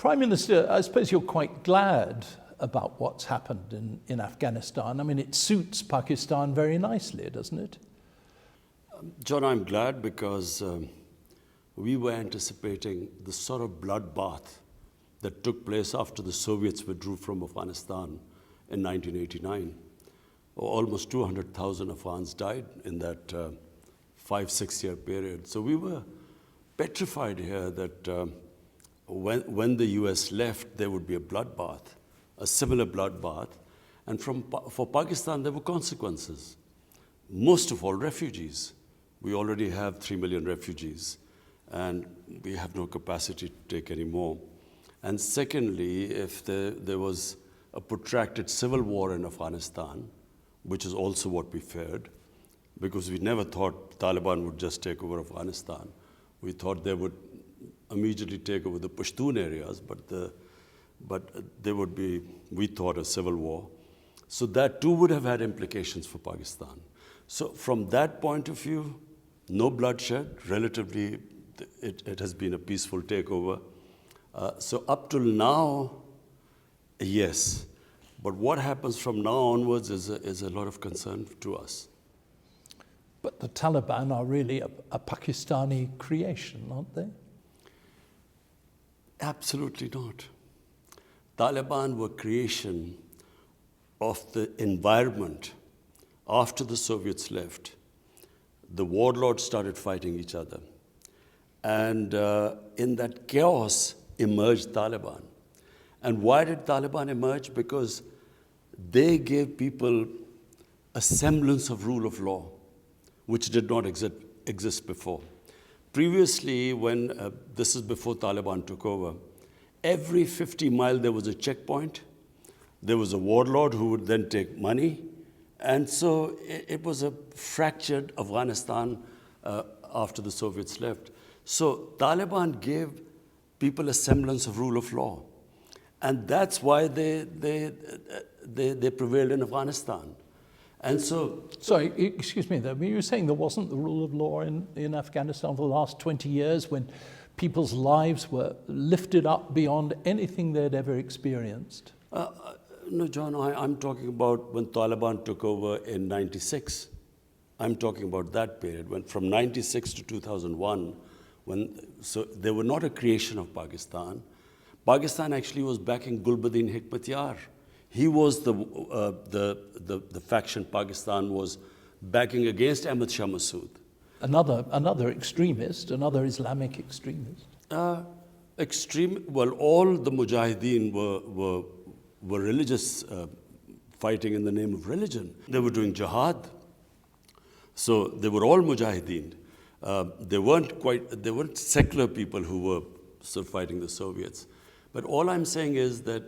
Prime Minister, I suppose you're quite glad about what's happened in Afghanistan. I mean, it suits Pakistan very nicely, doesn't it? John, I'm glad because we were anticipating the sort of bloodbath that took place after the Soviets withdrew from Afghanistan in 1989. Almost 200,000 Afghans died in that 5-6 year period. So we were petrified here that when the US left, there would be a bloodbath, a similar bloodbath. And for Pakistan, there were consequences. Most of all, refugees. We already have 3 million refugees, and we have no capacity to take any more. And secondly, if there was a protracted civil war in Afghanistan, which is also what we feared, because we never thought Taliban would just take over Afghanistan. We thought they would immediately take over the Pashtun areas, but there would be, we thought, a civil war. So that too would have had implications for Pakistan. So from that point of view, no bloodshed, relatively, it has been a peaceful takeover. So up till now, yes. But what happens from now onwards is a lot of concern to us. But the Taliban are really a Pakistani creation, aren't they? Absolutely not. Taliban were creation of the environment after the Soviets left. The warlords started fighting each other. And in that chaos emerged Taliban. And why did Taliban emerge? Because they gave people a semblance of rule of law, which did not exist before. Previously, when this is before Taliban took over, every 50 miles there was a checkpoint. There was a warlord who would then take money. And so it was a fractured Afghanistan after the Soviets left. So Taliban gave people a semblance of rule of law. And that's why they prevailed in Afghanistan. And so... Sorry, excuse me, though. You were saying there wasn't the rule of law in Afghanistan for the last 20 years when people's lives were lifted up beyond anything they'd ever experienced? No, John, I'm talking about when Taliban took over in 96. I'm talking about that period, when from 96 to 2001, so they were not a creation of Pakistan. Pakistan actually was backing Gulbuddin Hikmatyar. He was the faction Pakistan was backing against Ahmad Shah Massoud. Another extremist, another Islamic extremist. Well, all the Mujahideen were religious, fighting in the name of religion. They were doing jihad. So they were all Mujahideen. They weren't secular people who were still fighting the Soviets. But all I'm saying is that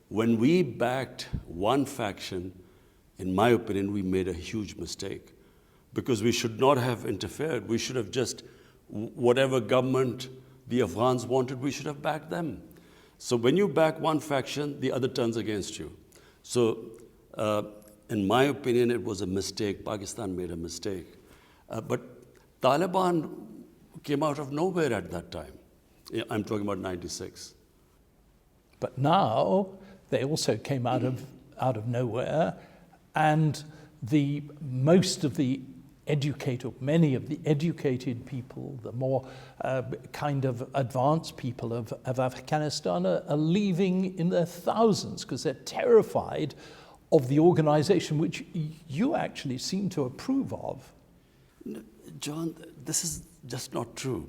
when we backed one faction, in my opinion, we made a huge mistake. Because we should not have interfered. We should have just, whatever government the Afghans wanted, we should have backed them. So when you back one faction, the other turns against you. So in my opinion, it was a mistake. Pakistan made a mistake. But Taliban came out of nowhere at that time. I'm talking about 96. But now they also came out of nowhere, and many of the educated people, the more kind of advanced people of Afghanistan are leaving in their thousands because they're terrified of the organization which you actually seem to approve of. John, this is just not true.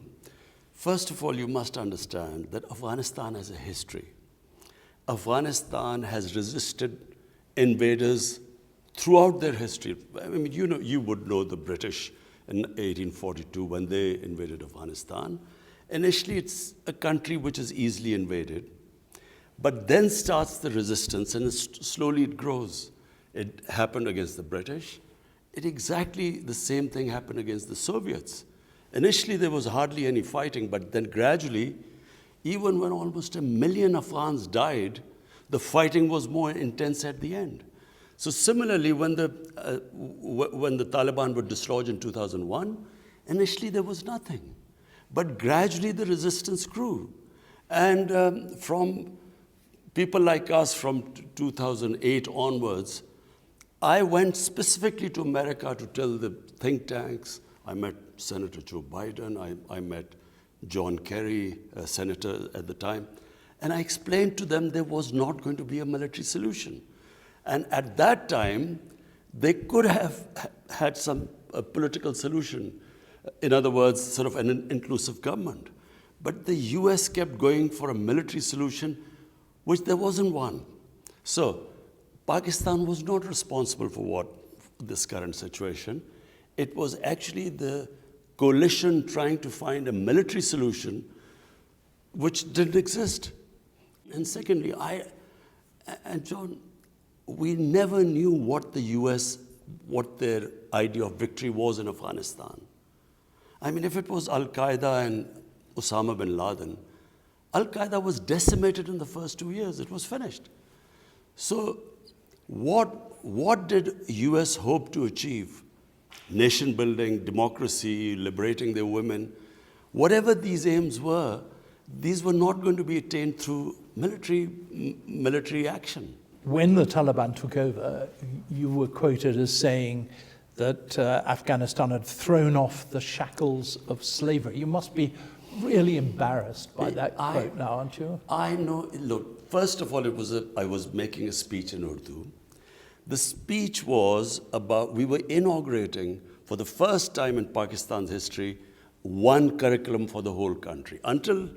First of all, you must understand that Afghanistan has a history. Afghanistan has resisted invaders throughout their history. I mean, you would know the British in 1842 when they invaded Afghanistan. Initially, it's a country which is easily invaded, but then starts the resistance, and slowly it grows. It happened against the British. Exactly the same thing happened against the Soviets. Initially, there was hardly any fighting, but then gradually, even when almost 1 million Afghans died, the fighting was more intense at the end. So similarly, when the Taliban were dislodged in 2001, initially there was nothing. But gradually the resistance grew. And from people like us from 2008 onwards, I went specifically to America to tell the think tanks. I met Senator Joe Biden. I met John Kerry, a senator at the time. And I explained to them there was not going to be a military solution. And at that time, they could have had a political solution. In other words, sort of an inclusive government. But the US kept going for a military solution, which there wasn't one. So Pakistan was not responsible for this current situation. It was actually the coalition trying to find a military solution which didn't exist. And secondly, and John, we never knew what the US, what their idea of victory was in Afghanistan. I mean, if it was Al-Qaeda and Osama bin Laden, Al-Qaeda was decimated in the first 2 years. It was finished. So what did US hope to achieve? Nation building, democracy, liberating their women. Whatever these aims were, these were not going to be attained through military action. When the Taliban took over, you were quoted as saying that Afghanistan had thrown off the shackles of slavery. You must be really embarrassed by that quote now, aren't you? I know. Look, first of all, I was making a speech in Urdu. The speech was about, we were inaugurating, for the first time in Pakistan's history, one curriculum for the whole country. Until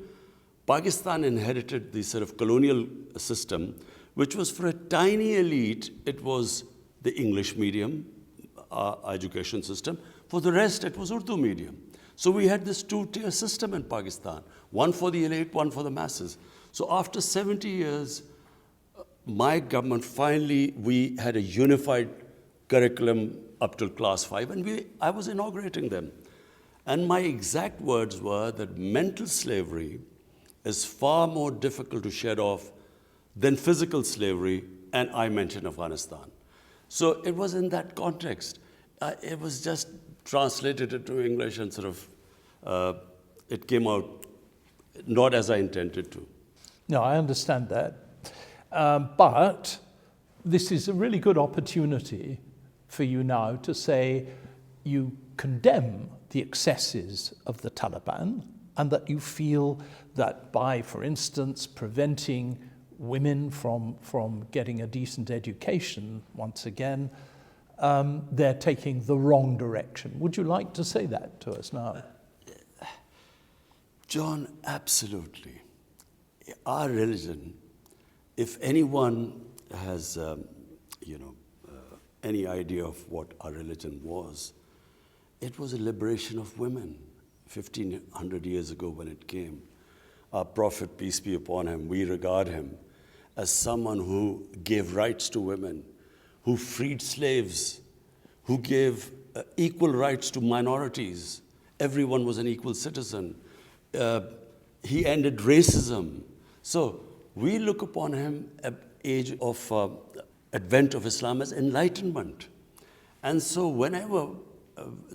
Pakistan inherited the sort of colonial system, which was for a tiny elite, it was the English medium education system. For the rest, it was Urdu medium. So we had this two-tier system in Pakistan, one for the elite, one for the masses. So after 70 years, my government finally, we had a unified curriculum up till class 5, and I was inaugurating them. And my exact words were that mental slavery is far more difficult to shed off than physical slavery, and I mentioned Afghanistan. So it was in that context. It was just translated into English and sort of, it came out not as I intended to. No, I understand that. But this is a really good opportunity for you now to say you condemn the excesses of the Taliban and that you feel that by, for instance, preventing women from getting a decent education, once again, they're taking the wrong direction. Would you like to say that to us now? John, absolutely. Our religion, if anyone has, any idea of what our religion was, it was a liberation of women 1,500 years ago when it came. Our Prophet, peace be upon him, we regard him as someone who gave rights to women, who freed slaves, who gave equal rights to minorities. Everyone was an equal citizen. He ended racism. So we look upon him at age of advent of Islam as enlightenment. And so whenever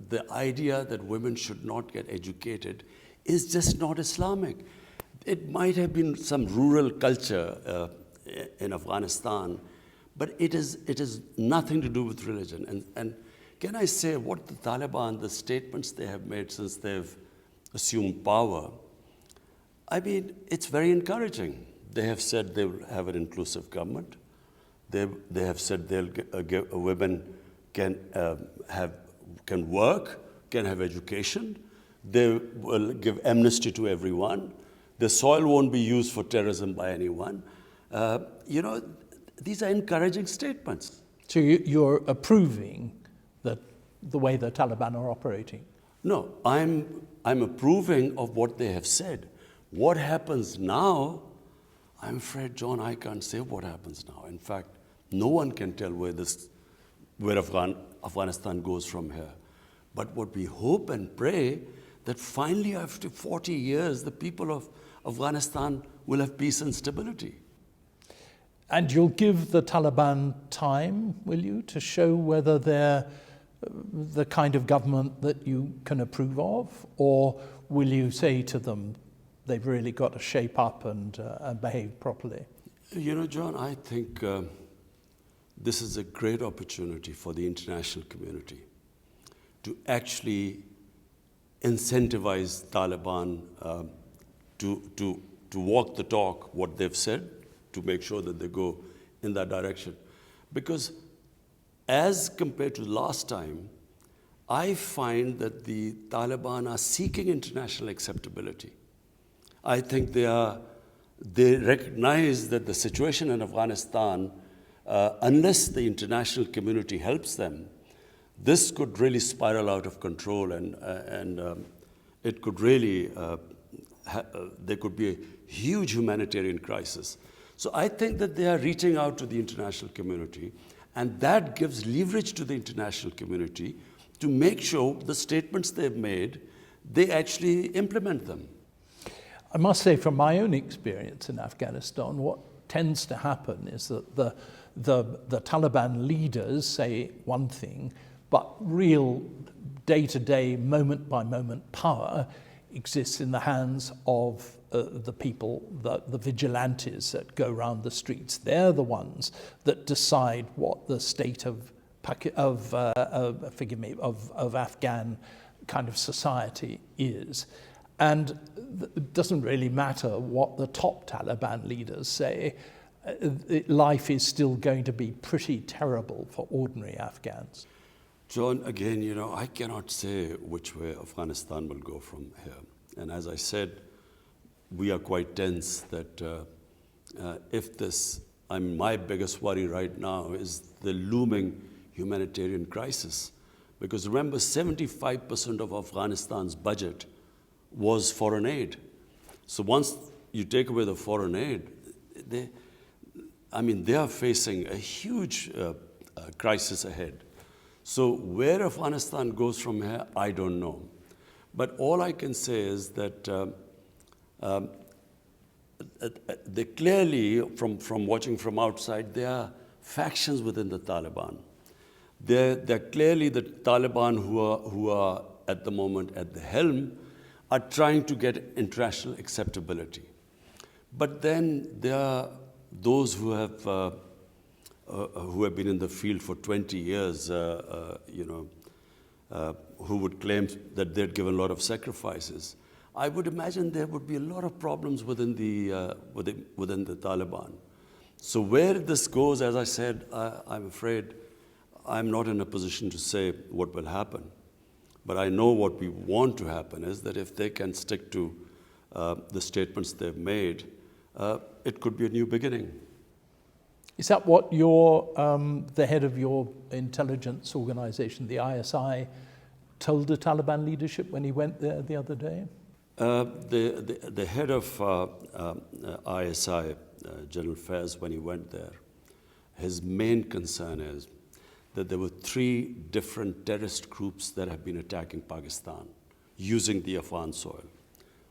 the idea that women should not get educated is just not Islamic. It might have been some rural culture in Afghanistan, but it is nothing to do with religion. And can I say what the Taliban, the statements they have made since they've assumed power, I mean, it's very encouraging. They have said they will have an inclusive government. They have said women can work, can have education. They will give amnesty to everyone. The soil won't be used for terrorism by anyone. These are encouraging statements. So you're approving the way the Taliban are operating? No, I'm approving of what they have said. What happens now, I'm afraid, John, I can't say what happens now. In fact, no one can tell where Afghanistan goes from here. But what we hope and pray that finally after 40 years, the people of Afghanistan will have peace and stability. And you'll give the Taliban time, will you, to show whether they're the kind of government that you can approve of? Or will you say to them, they've really got to shape up and behave properly? You know, John, I think this is a great opportunity for the international community to actually incentivize Taliban to walk the talk, what they've said, to make sure that they go in that direction. Because as compared to last time, I find that the Taliban are seeking international acceptability. I think they recognize that the situation in Afghanistan, unless the international community helps them, this could really spiral out of control, and it could really, there could be a huge humanitarian crisis. So I think that they are reaching out to the international community, and that gives leverage to the international community to make sure the statements they've made, they actually implement them. I must say, from my own experience in Afghanistan, what tends to happen is that the Taliban leaders say one thing, but real day-to-day, moment-by-moment power exists in the hands of the people, the vigilantes that go around the streets. They're the ones that decide what the state of Afghan kind of society is. And it doesn't really matter what the top Taliban leaders say, life is still going to be pretty terrible for ordinary Afghans. John, again, you know, I cannot say which way Afghanistan will go from here. And as I said, we are quite tense that if this, my biggest worry right now is the looming humanitarian crisis. Because remember, 75% of Afghanistan's budget was foreign aid. So once you take away the foreign aid, they are facing a huge crisis ahead. So where Afghanistan goes from here, I don't know. But all I can say is that they clearly, from watching from outside, there are factions within the Taliban. They're clearly the Taliban who are at the moment at the helm are trying to get international acceptability. But then there are those who have been in the field for 20 years, who would claim that they'd given a lot of sacrifices. I would imagine there would be a lot of problems within the Taliban. So where this goes, as I said, I'm afraid I'm not in a position to say what will happen. But I know what we want to happen is that if they can stick to the statements they've made, it could be a new beginning. Is that what the head of your intelligence organization, the ISI, told the Taliban leadership when he went there the other day? The head of ISI, General Faiz, when he went there, his main concern is that there were 3 different terrorist groups that have been attacking Pakistan using the Afghan soil.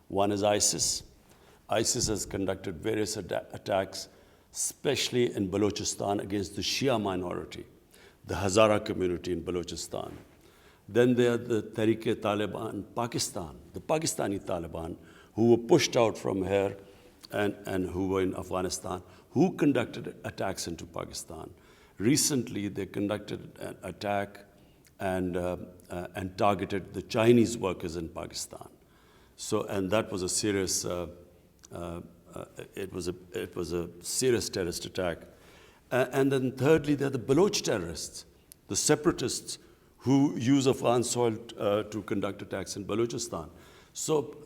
One is ISIS. ISIS has conducted various attacks, especially in Balochistan, against the Shia minority, the Hazara community in Balochistan. Then there are the Tehreek-e-Taliban Pakistan, the Pakistani Taliban, who were pushed out from here and who were in Afghanistan, who conducted attacks into Pakistan. Recently, they conducted an attack and targeted the Chinese workers in Pakistan. So, and that was a serious, it was a serious terrorist attack. And then thirdly, there are the Baloch terrorists, the separatists who use Afghan soil to conduct attacks in Balochistan. So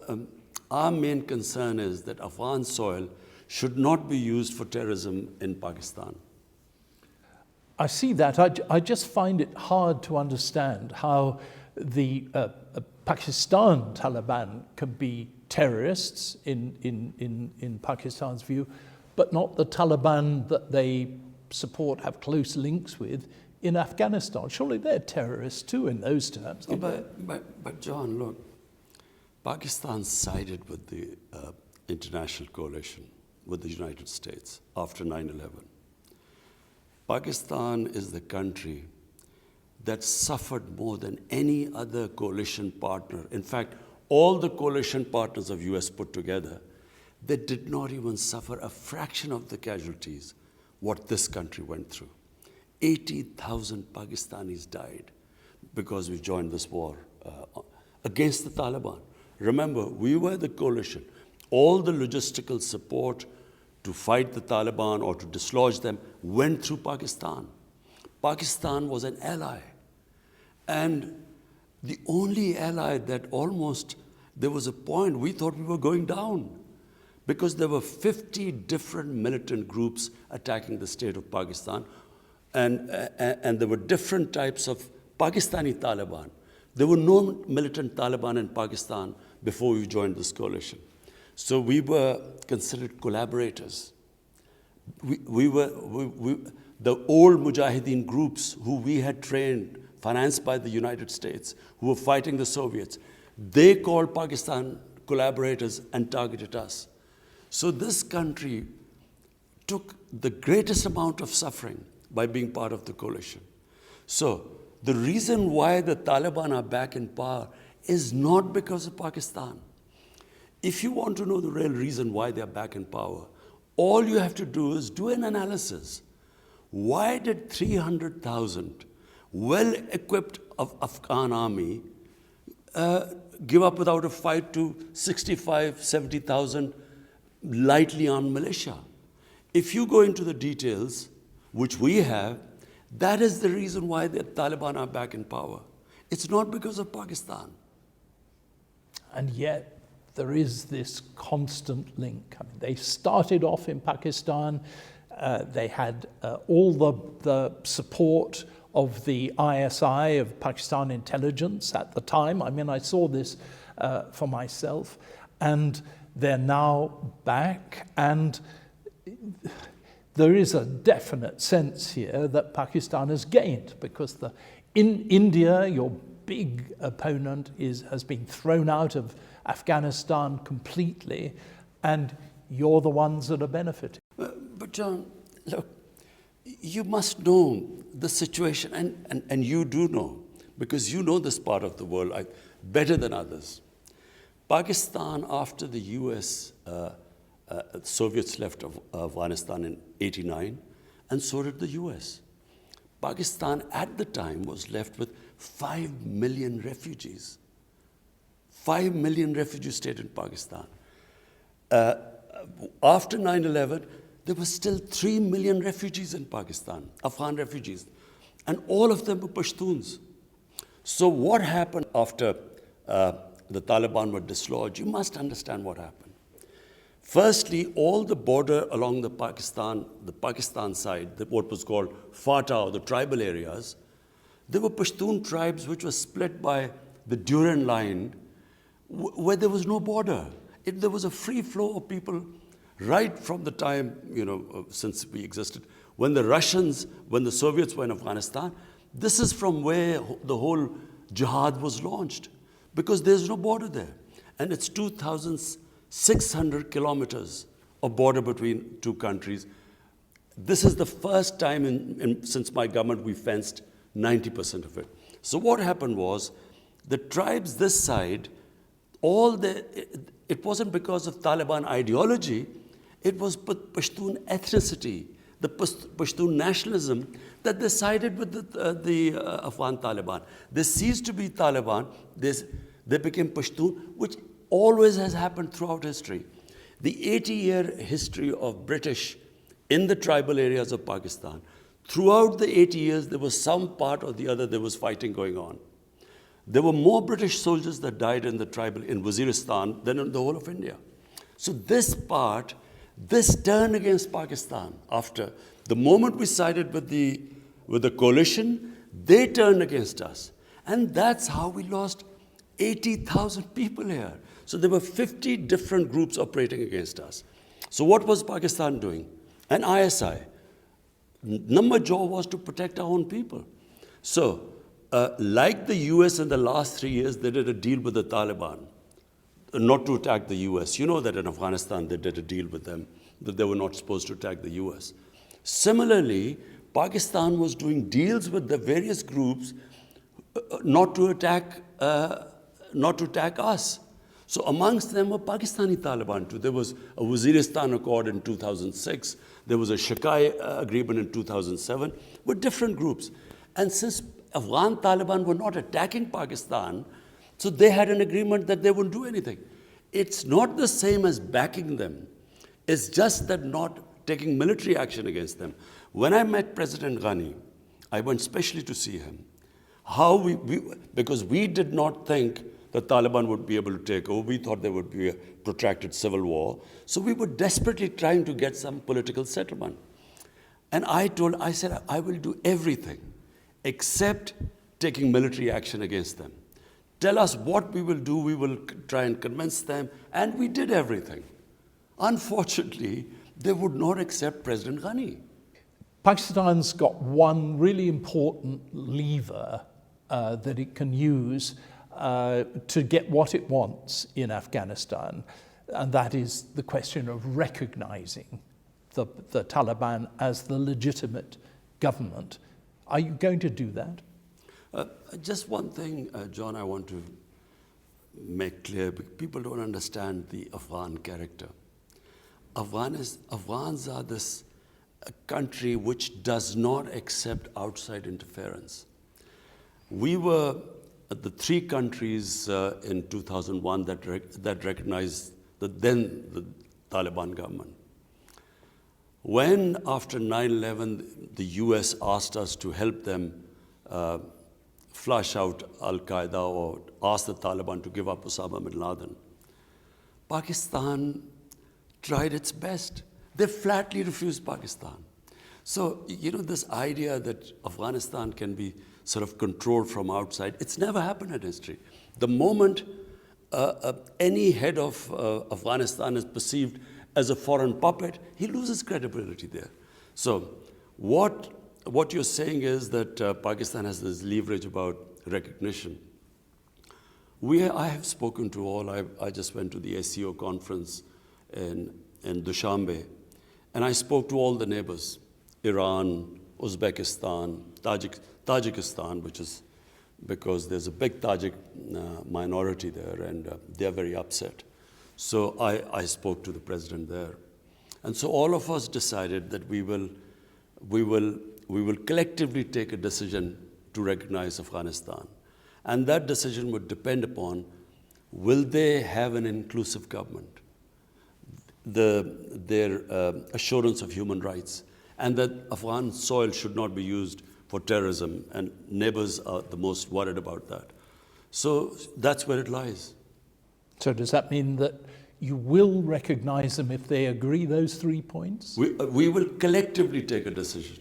our main concern is that Afghan soil should not be used for terrorism in Pakistan. I see that. I just find it hard to understand how the Pakistan Taliban can be terrorists in Pakistan's view, but not the Taliban that they support, have close links with in Afghanistan. Surely they're terrorists too in those terms. But John, look, Pakistan sided with the international coalition, with the United States after 9/11. Pakistan is the country that suffered more than any other coalition partner. In fact, all the coalition partners of US put together, they did not even suffer a fraction of the casualties what this country went through. 80,000 Pakistanis died because we joined this war against the Taliban. Remember, we were the coalition. All the logistical support to fight the Taliban or to dislodge them went through Pakistan. Pakistan was an ally. And the only ally that almost, there was a point we thought we were going down because there were 50 different militant groups attacking the state of Pakistan. And there were different types of Pakistani Taliban. There were no militant Taliban in Pakistan before we joined this coalition. So we were considered collaborators. The old Mujahideen groups who we had trained, financed by the United States, who were fighting the Soviets, they called Pakistan collaborators and targeted us. So this country took the greatest amount of suffering by being part of the coalition. So the reason why the Taliban are back in power is not because of Pakistan. If you want to know the real reason why they're back in power, all you have to do is do an analysis. Why did 300,000 well-equipped Afghan army give up without a fight to 65, 70,000 lightly armed militia? If you go into the details, which we have, that is the reason why the Taliban are back in power. It's not because of Pakistan. And yet, there is this constant link. I mean, they started off in Pakistan. They had all the support of the ISI, of Pakistan intelligence at the time. I mean, I saw this for myself. And they're now back. And there is a definite sense here that Pakistan has gained because in India, your big opponent has been thrown out of Afghanistan completely, and you're the ones that are benefiting. But John, look, you must know the situation, and you do know, because you know this part of the world better than others. Pakistan, after the US, Soviets left Afghanistan in '89, and so did the US. Pakistan at the time was left with 5 million refugees. 5 million refugees stayed in Pakistan. After 9/11, there were still 3 million refugees in Pakistan, Afghan refugees, and all of them were Pashtuns. So what happened after the Taliban were dislodged? You must understand what happened. Firstly, all the border along the Pakistan side, what was called Fatah, or the tribal areas, there were Pashtun tribes which were split by the Durand line, where there was no border. There was a free flow of people right from the time, since we existed. When the Soviets were in Afghanistan, this is from where the whole jihad was launched, because there's no border there. And it's 2,600 kilometers of border between two countries. This is the first time since my government we fenced 90% of it. So what happened was, the tribes this side, it wasn't because of Taliban ideology, it was Pashtun ethnicity, the Pashtun nationalism, that they sided with the Afghan Taliban. They ceased to be Taliban, they became Pashtun, which always has happened throughout history. The 80-year history of British in the tribal areas of Pakistan, throughout the 80 years, there was some part or the other, there was fighting going on. There were more British soldiers that died in Waziristan than in the whole of India. So this turned against Pakistan. After the moment we sided with the coalition, they turned against us. And that's how we lost 80,000 people here. So there were 50 different groups operating against us. So what was Pakistan doing? And ISI. Number job was to protect our own people. So, like the US in the last 3 years, they did a deal with the Taliban, not to attack the US. You know that in Afghanistan, they did a deal with them, that they were not supposed to attack the US. Similarly, Pakistan was doing deals with the various groups not to attack us. So amongst them were Pakistani Taliban too. There was a Waziristan Accord in 2006. There was a Shakai agreement in 2007 with different groups. And since Afghan Taliban were not attacking Pakistan, so they had an agreement that they wouldn't do anything. It's not the same as backing them. It's just that not taking military action against them. When I met President Ghani, I went specially to see him. Because we did not think the Taliban would be able to take over. We thought there would be a protracted civil war. So we were desperately trying to get some political settlement. And I said, I will do everything except taking military action against them. Tell us what we will do, we will try and convince them, and we did everything. Unfortunately, they would not accept President Ghani. Pakistan's got one really important lever that it can use to get what it wants in Afghanistan, and that is the question of recognizing the Taliban as the legitimate government. Are you going to do that? Just one thing, John, I want to make clear. People don't understand the Afghan character. Afghans are this country which does not accept outside interference. We were the three countries in 2001 that recognized the Taliban government. When, after 9/11, the US asked us to help them flush out Al-Qaeda or ask the Taliban to give up Osama bin Laden, Pakistan tried its best. They flatly refused Pakistan. So, this idea that Afghanistan can be sort of controlled from outside, it's never happened in history. The moment any head of Afghanistan is perceived as a foreign puppet, he loses credibility there. So what you're saying is that Pakistan has this leverage about recognition. I have spoken to all. I just went to the SCO conference in Dushanbe, and I spoke to all the neighbors, Iran, Uzbekistan, Tajikistan, which is because there's a big Tajik minority there, and they're very upset. So I spoke to the president there. And so all of us decided that we will collectively take a decision to recognize Afghanistan. And that decision would depend upon, will they have an inclusive government, their assurance of human rights, and that Afghan soil should not be used for terrorism, and neighbors are the most worried about that. So that's where it lies. So does that mean that you will recognize them if they agree those 3 points? We will collectively take a decision.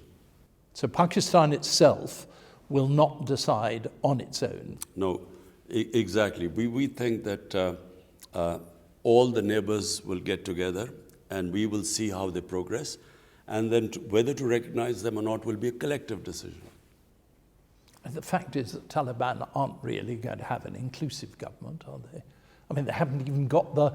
So Pakistan itself will not decide on its own? No, exactly. We think that all the neighbors will get together and we will see how they progress. And then whether to recognize them or not will be a collective decision. And the fact is that Taliban aren't really going to have an inclusive government, are they? I mean, they haven't even got the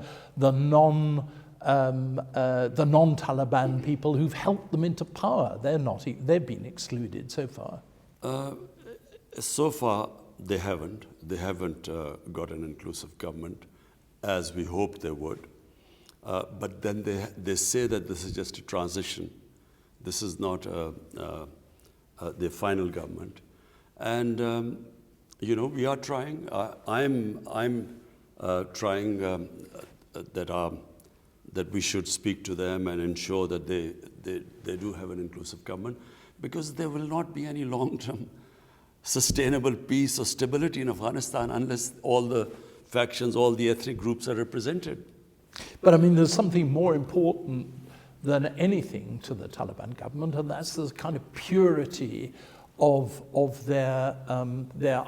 non-Taliban people who've helped them into power. They've been excluded so far. So far, they haven't. They haven't got an inclusive government, as we hoped they would. But then they say that this is just a transition. This is not the final government. And, we are trying. I'm trying that we should speak to them and ensure that they do have an inclusive government, because there will not be any long-term sustainable peace or stability in Afghanistan unless all the factions, all the ethnic groups are represented. But I mean, there's something more important than anything to the Taliban government, and that's the kind of purity of their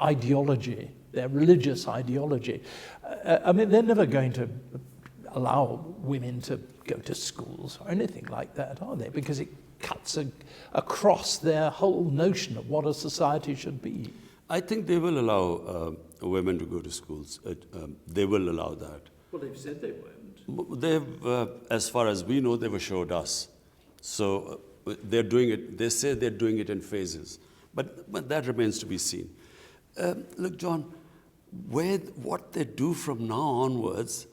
ideology, their religious ideology. I mean, they're never going to allow women to go to schools or anything like that, are they? Because it cuts across their whole notion of what a society should be. I think they will allow women to go to schools. They will allow that. Well, they've said they won't. They've, as far as we know, they've assured us. So they're doing it. They say they're doing it in phases, but that remains to be seen. Look, John, what they do from now onwards,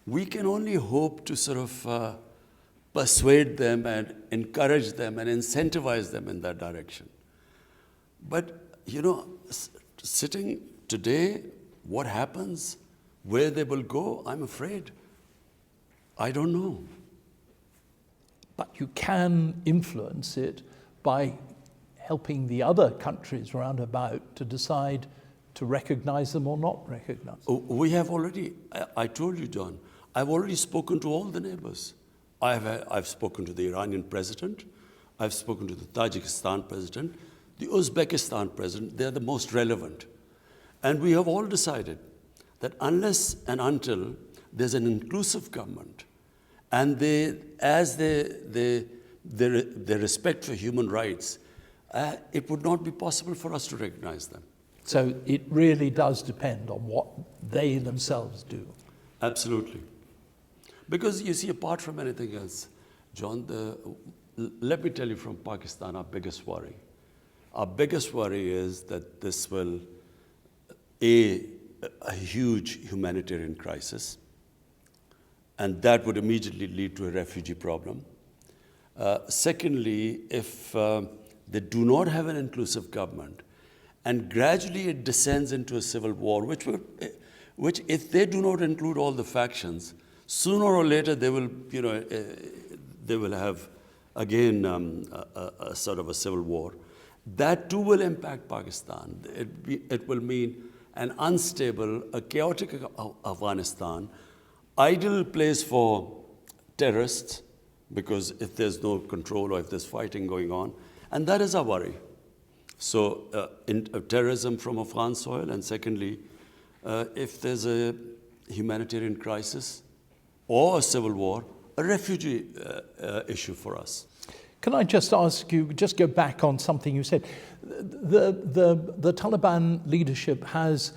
we can only hope to sort of persuade them and encourage them and incentivize them in that direction. But, sitting today, what happens, where they will go, I'm afraid, I don't know. But you can influence it by helping the other countries round about to decide to recognize them or not recognize them. We have already, I told you, John, I've already spoken to all the neighbors. I've spoken to the Iranian president, I've spoken to the Tajikistan president, the Uzbekistan president. They're the most relevant. And we have all decided that unless and until there's an inclusive government, and their respect for human rights, it would not be possible for us to recognize them. So it really does depend on what they themselves do. Absolutely. Because you see, apart from anything else, John, let me tell you from Pakistan, our biggest worry. Our biggest worry is that this will, a huge humanitarian crisis, and that would immediately lead to a refugee problem. Secondly, if they do not have an inclusive government, and gradually it descends into a civil war, which if they do not include all the factions, sooner or later they will have again a sort of a civil war. That too will impact Pakistan. It will mean an unstable, a chaotic Afghanistan, ideal place for terrorists, because if there's no control or if there's fighting going on, and that is our worry. So terrorism from Afghan soil, and secondly, if there's a humanitarian crisis or a civil war, a refugee issue for us. Can I just ask you, just go back on something you said? The Taliban leadership has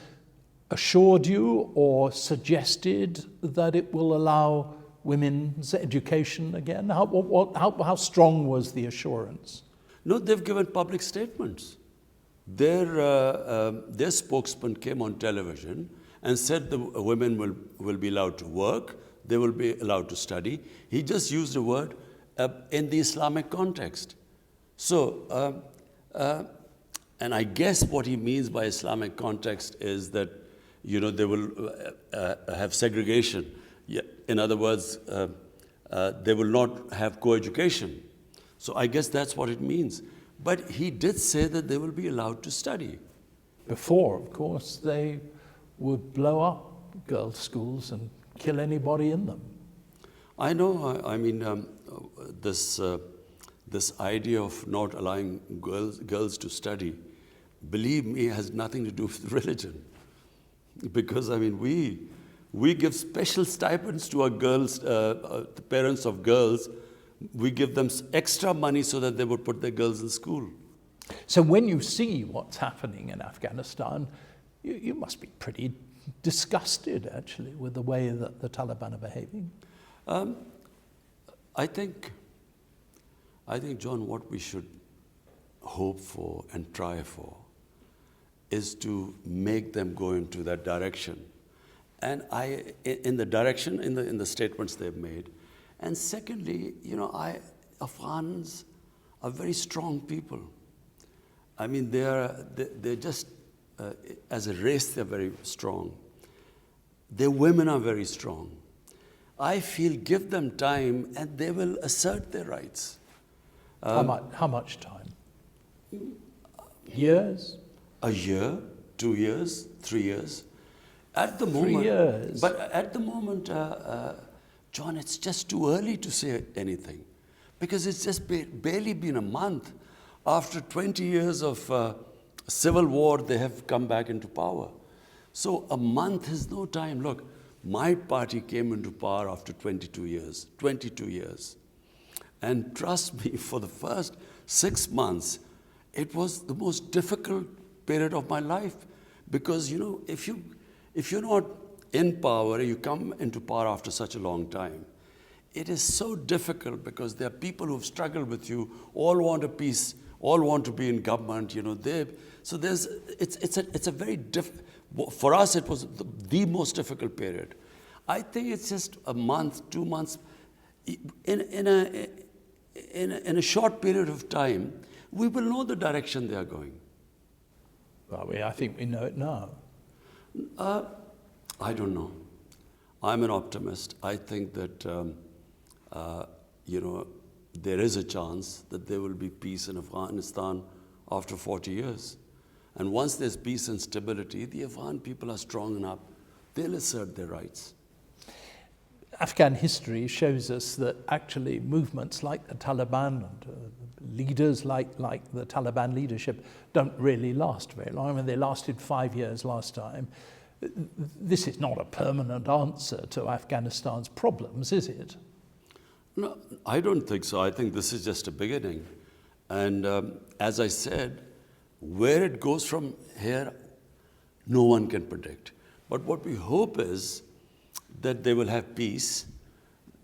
assured you or suggested that it will allow women's education again? How strong was the assurance? No, they've given public statements. Their spokesman came on television and said the women will be allowed to work, they will be allowed to study. He just used a word in the Islamic context. So, and I guess what he means by Islamic context is that, they will have segregation. In other words, they will not have co-education. So I guess that's what it means. But he did say that they will be allowed to study. Before, of course, they would blow up girls' schools and kill anybody in them. I know. I mean, this idea of not allowing girls to study, believe me, has nothing to do with religion. Because, I mean, we give special stipends to our girls, the parents of girls. We give them extra money so that they would put their girls in school. So when you see what's happening in Afghanistan, you must be pretty disgusted, actually, with the way that the Taliban are behaving. I think, John, what we should hope for and try for is to make them go into that direction. And in the statements they've made. And secondly, Afghans are very strong people. I mean, they're just, as a race, they're very strong. Their women are very strong. I feel give them time and they will assert their rights. How much time? Years? A year, 2 years, 3 years. At the moment, 3 years. But at the moment, John, it's just too early to say anything, because it's just barely been a month. After 20 years of civil war, they have come back into power. So a month is no time. Look, my party came into power after 22 years. 22 years. And trust me, for the first 6 months, it was the most difficult period of my life. Because, if you're not in power, you come into power after such a long time, it is so difficult, because there are people who've struggled with you, all want a peace, all want to be in government, so it's a very For us, it was the most difficult period. I think it's just a month, 2 months. In a short period of time, we will know the direction they are going. Well, I think we know it now. I don't know. I'm an optimist. I think that, there is a chance that there will be peace in Afghanistan after 40 years. And once there's peace and stability, the Afghan people are strong enough. They'll assert their rights. Afghan history shows us that actually movements like the Taliban and leaders like the Taliban leadership don't really last very long. I mean, they lasted 5 years last time. This is not a permanent answer to Afghanistan's problems, is it? No, I don't think so. I think this is just a beginning. And as I said, where it goes from here, no one can predict. But what we hope is that they will have peace,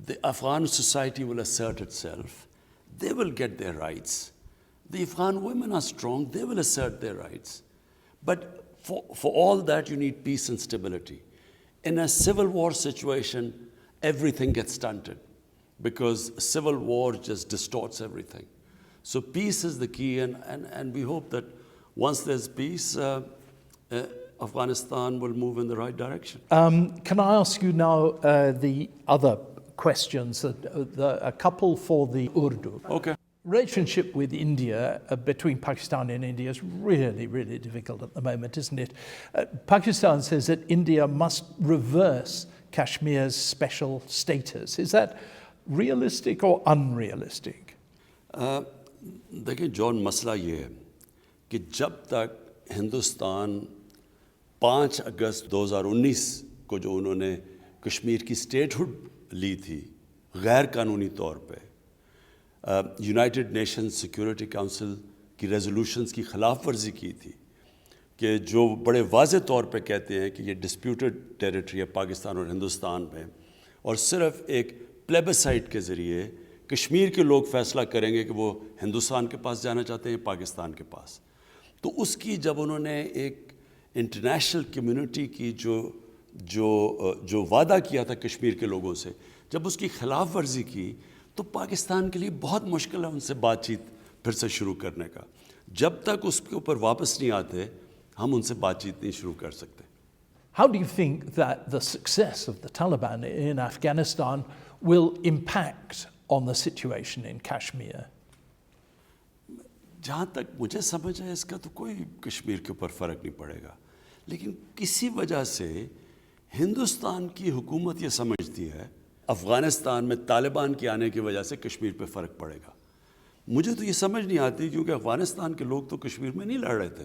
the Afghan society will assert itself, they will get their rights. The Afghan women are strong, they will assert their rights. But for all that, you need peace and stability. In a civil war situation, everything gets stunted because civil war just distorts everything. So peace is the key, and we hope that once there's peace, Afghanistan will move in the right direction. Can I ask you now the other questions, a couple for the Urdu? Okay. Relationship with India, between Pakistan and India, is really, really difficult at the moment, isn't it? Pakistan says that India must reverse Kashmir's special status. Is that realistic or unrealistic? देखिए John मसला ये है कि जब तक हिंदुस्तान 5 अगस्त 2019 को जो उन्होंने कश्मीर की स्टेटहुड ली थी गैर कानूनी तौर पे यूनाइटेड नेशंस सिक्योरिटी काउंसिल की रेजोल्यूशंस की ख़िलाफ़ वर्जी की थी कि जो बड़े वाज़े तौर पे कहते हैं कि ये डिस्प्यूटेड टेरिटरी है पाकिस्तान और हिंदुस्तान में और सिर्फ़ एक प्लेबिसाइट के ज़रिए कश्मीर के लोग फ़ैसला करेंगे कि वो हिंदुस्तान के पास जाना चाहते हैं पाकिस्तान के पास। तो उसकी जब उन्होंने एक इंटरनेशनल कम्युनिटी की जो वादा किया था कश्मीर के लोगों से, जब उसकी ख़िलाफ़ वर्जी की तो पाकिस्तान के लिए बहुत मुश्किल है उनसे बातचीत फिर से शुरू करने का। जब तक उसके ऊपर वापस नहीं आते हम उनसे बातचीत नहीं शुरू कर सकते। How do you think that the success of the Taliban in Afghanistan will impact on the situation in Kashmir? जहाँ तक मुझे समझ है इसका तो कोई कश्मीर के ऊपर फ़र्क नहीं पड़ेगा, लेकिन किसी वजह से हिंदुस्तान की हुकूमत ये समझती है अफ़गानिस्तान में तालिबान के आने की वजह से कश्मीर पे फ़र्क पड़ेगा। मुझे तो ये समझ नहीं आती क्योंकि अफ़गानिस्तान के लोग तो कश्मीर में नहीं लड़ रहे थे।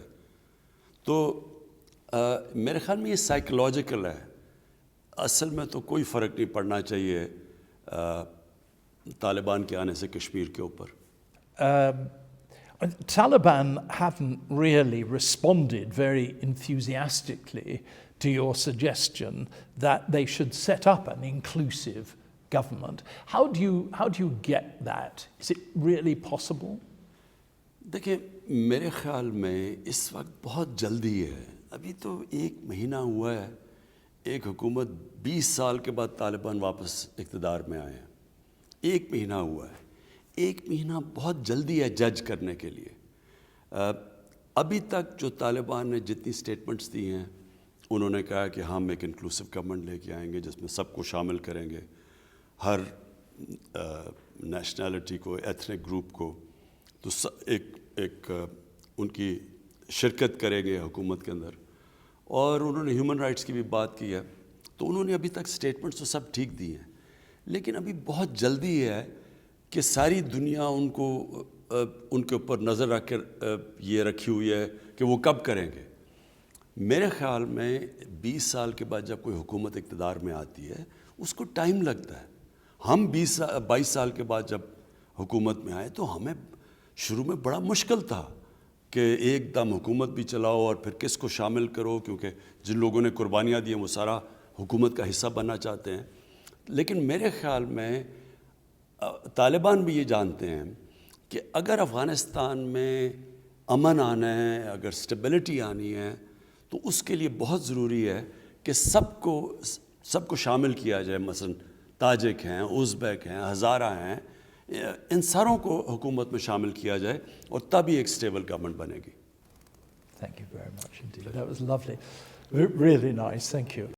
तो मेरे ख़्याल में ये साइकोलॉजिकल है, असल में तो कोई फ़र्क नहीं पड़ना चाहिए तालिबान के आने से कश्मीर के ऊपर। Taliban haven't really responded very enthusiastically to your suggestion that they should set up an inclusive government. How do you get that? Is it really possible? देखिए मेरे ख्याल में इस वक्त बहुत जल्दी है, अभी तो 1 महीना हुआ है, एक हुकूमत 20 साल के बाद तालिबान वापस इक़्तिदार में आए हैं, 1 महीना हुआ है, 1 महीना बहुत जल्दी है जज करने के लिए। अभी तक जो तालिबान ने जितनी स्टेटमेंट्स दी हैं उन्होंने कहा कि हम एक इंक्लूसिव गवर्नमेंट लेके आएंगे जिसमें सबको शामिल करेंगे, हर नेशनैलिटी को, एथनिक ग्रुप को, तो एक उनकी शिरकत करेंगे हुकूमत के अंदर, और उन्होंने ह्यूमन राइट्स की भी बात की है। तो उन्होंने अभी तक स्टेटमेंट्स तो सब ठीक दी हैं, लेकिन अभी बहुत जल्दी है कि सारी दुनिया उनके ऊपर नज़र रख कर ये रखी हुई है कि वो कब करेंगे। मेरे ख़्याल में 20 साल के बाद जब कोई हुकूमत इक़्तिदार में आती है उसको टाइम लगता है। हम 22 साल के बाद जब हुकूमत में आए तो हमें शुरू में बड़ा मुश्किल था कि एकदम हुकूमत भी चलाओ और फिर किसको शामिल करो, क्योंकि जिन लोगों ने कुर्बानियाँ दी हैं वो सारा हुकूमत का हिस्सा बनना चाहते हैं। लेकिन मेरे ख़्याल में तालिबान भी ये जानते हैं कि अगर अफ़गानिस्तान में अमन आना है, अगर स्टेबिलिटी आनी है, تو اس کے لیے بہت ضروری ہے کہ سب کو شامل کیا جائے. مثلا تاجک ہیں, ازبیک ہیں, ہزارہ ہیں, ان ساروں کو حکومت میں شامل کیا جائے اور تب ہی ایک اسٹیبل گورنمنٹ بنے گی. Thank you very much indeed. That was lovely. Really nice, thank you.